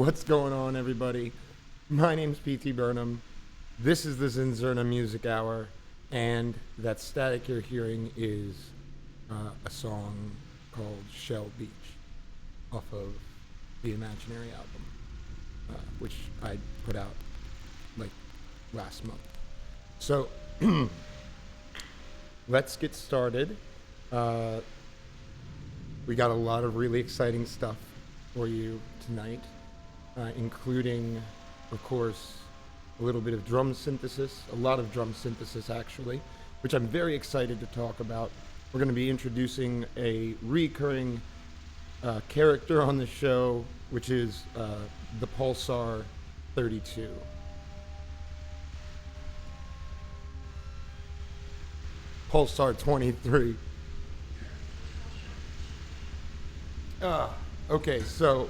What's going on, everybody? My name's P.T. Burnham. This is the ZnZerna Music Hour, and that static you're hearing is a song called Shell Beach off of the Imaginary album, which I put out like last month. So let's get started. We got a lot of really exciting stuff for you tonight, including, of course, a little bit of drum synthesis, a lot of drum synthesis actually, which I'm very excited to talk about. We're going to be introducing a recurring character on the show, which is the Pulsar 32. Pulsar 23. Okay, so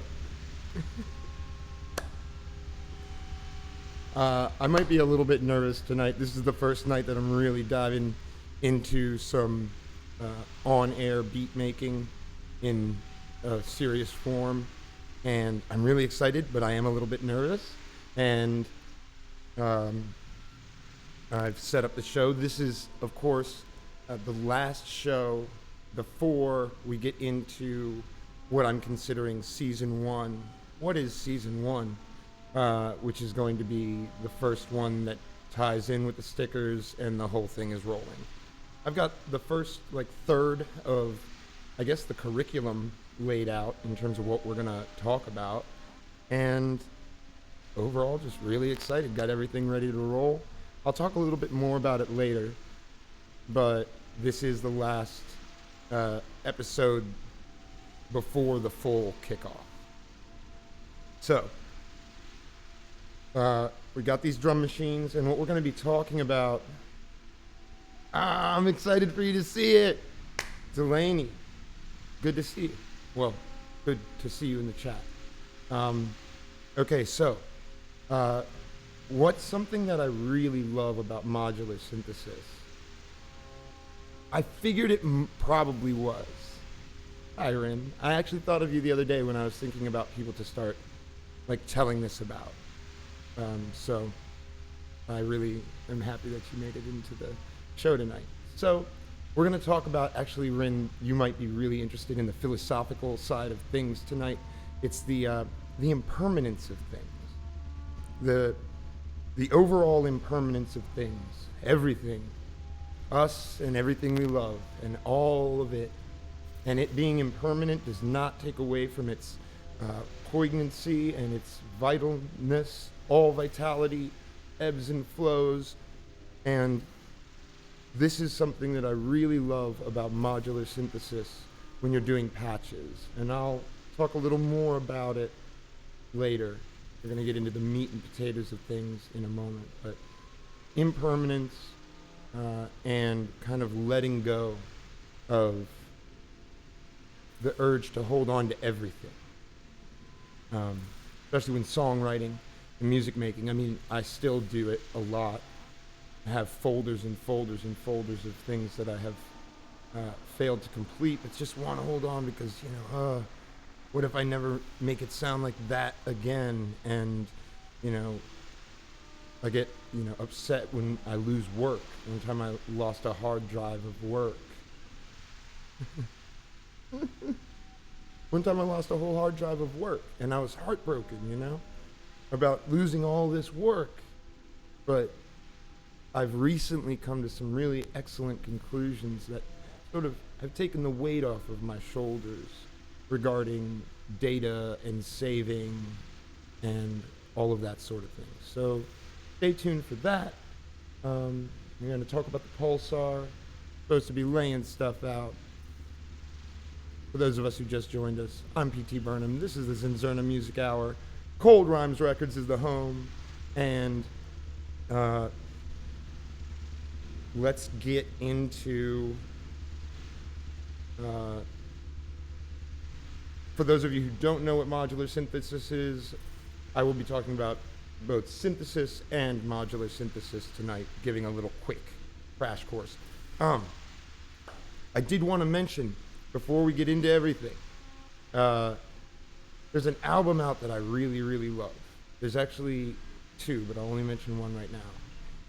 I might be a little bit nervous tonight. This is the first night that I'm really diving into some on-air beat making in a serious form, and I'm really excited, but I am a little bit nervous. And I've set up the show. This is, of course, the last show before we get into what I'm considering season one. What is season one? Which is going to be the first one that ties in with the stickers and the whole thing is rolling. I've got the first third of, I guess, the curriculum laid out in terms of what we're gonna talk about, and overall just really excited. Got everything ready to roll. I'll talk a little bit more about it later, but this is the last episode before the full kickoff. So we got these drum machines, and what we're going to be talking about, I'm excited for you to see it. Delaney, good to see you. Well, good to see you in the chat. Okay, so what's something that I really love about modular synthesis? I figured it probably was. Hi, Rin. I actually thought of you the other day when I was thinking about people to start telling this about. So I really am happy that you made it into the show tonight. So we're going to talk about, actually, Rin, you might be really interested in the philosophical side of things tonight. It's the impermanence of things, the overall impermanence of things, everything, us and everything we love, and all of it. And it being impermanent does not take away from its poignancy and its vitalness. All vitality ebbs and flows, and this is something that I really love about modular synthesis when you're doing patches, and I'll talk a little more about it later. We're going to get into the meat and potatoes of things in a moment, but impermanence and kind of letting go of the urge to hold on to everything, especially when songwriting and music making. I mean, I still do it a lot. I have folders and folders and folders of things that I have failed to complete, but just want to hold on because, what if I never make it sound like that again? And, I get, upset when I lose work. One time I lost a hard drive of work. One time I lost a whole hard drive of work, and I was heartbroken, about losing all this work. But I've recently come to some really excellent conclusions that sort of have taken the weight off of my shoulders regarding data and saving and all of that sort of thing. So stay tuned for that. We're going to talk about the Pulsar. Supposed to be laying stuff out. For those of us who just joined us, I'm P.T. Burnham. This is the ZnZerna Music Hour. Cold Rhymes Records is the home. And let's get into, for those of you who don't know what modular synthesis is, I will be talking about both synthesis and modular synthesis tonight, giving a little quick crash course. I did want to mention, before we get into everything, There's an album out that I really, really love. There's actually two, but I'll only mention one right now.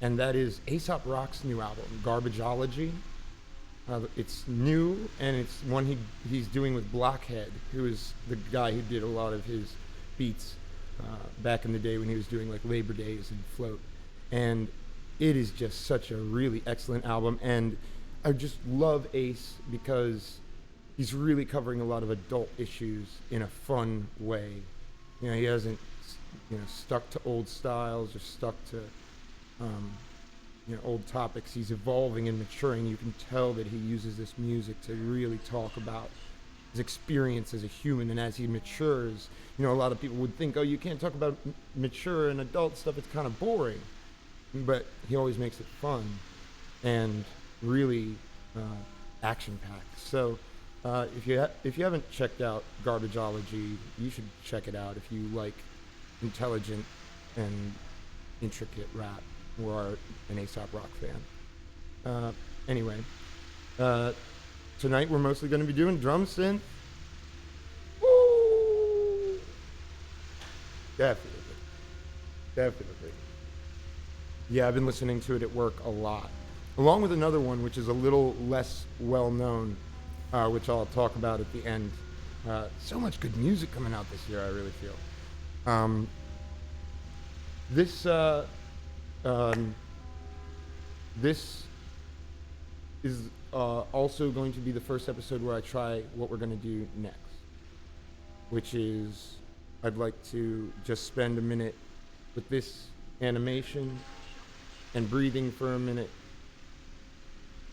And that is Aesop Rock's new album, Garbageology. It's new, and it's one he's doing with Blockhead, who is the guy who did a lot of his beats back in the day when he was doing like Labor Days and Float. And it is just such a really excellent album, and I just love Ace because he's really covering a lot of adult issues in a fun way. You know, he hasn't, stuck to old styles or stuck to, old topics. He's evolving and maturing. You can tell that he uses this music to really talk about his experience as a human, and as he matures, a lot of people would think, oh, you can't talk about mature and adult stuff, it's kind of boring. But he always makes it fun and really action-packed. So if you haven't checked out Garbageology, you should check it out if you like intelligent and intricate rap or are an Aesop Rock fan. Anyway, tonight we're mostly going to be doing drum synth. Woo! Definitely. Yeah, I've been listening to it at work a lot, along with another one which is a little less well known, which I'll talk about at the end. So much good music coming out this year, I really feel. This is also going to be the first episode where I try what we're going to do next, which is I'd like to just spend a minute with this animation and breathing for a minute,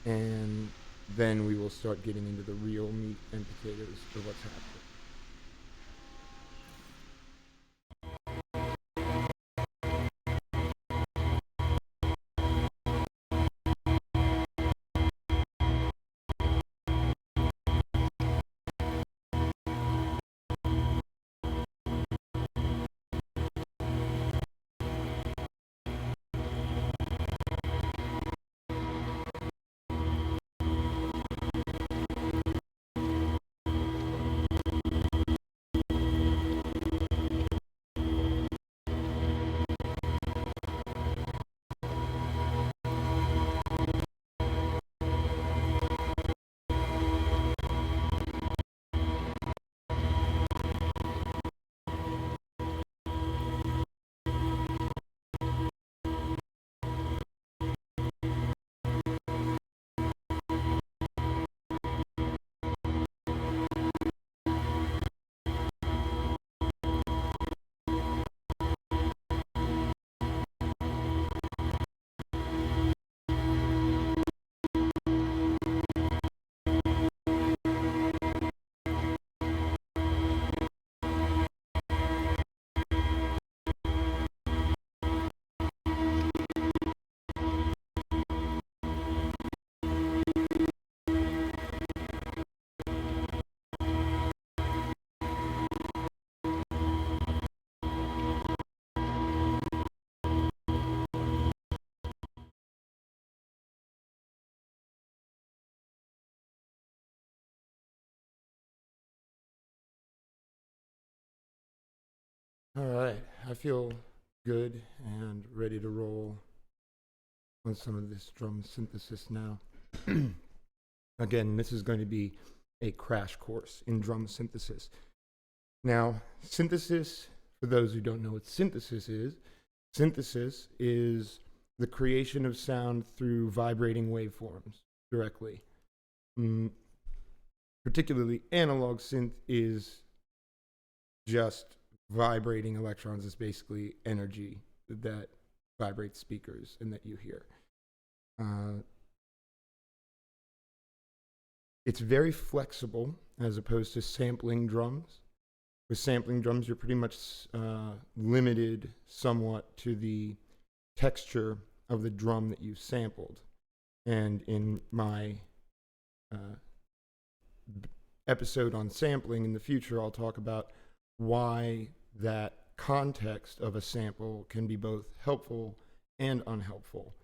and then we will start getting into the real meat and potatoes of what's happening. All right, I feel good and ready to roll on some of this drum synthesis now. Again, this is going to be a crash course in drum synthesis. Now, synthesis, for those who don't know what synthesis is the creation of sound through vibrating waveforms directly. Particularly analog synth is just vibrating electrons. Is basically energy that vibrates speakers and that you hear. It's very flexible as opposed to sampling drums. With sampling drums, you're pretty much limited somewhat to the texture of the drum that you sampled. And in my episode on sampling in the future, I'll talk about why that context of a sample can be both helpful and unhelpful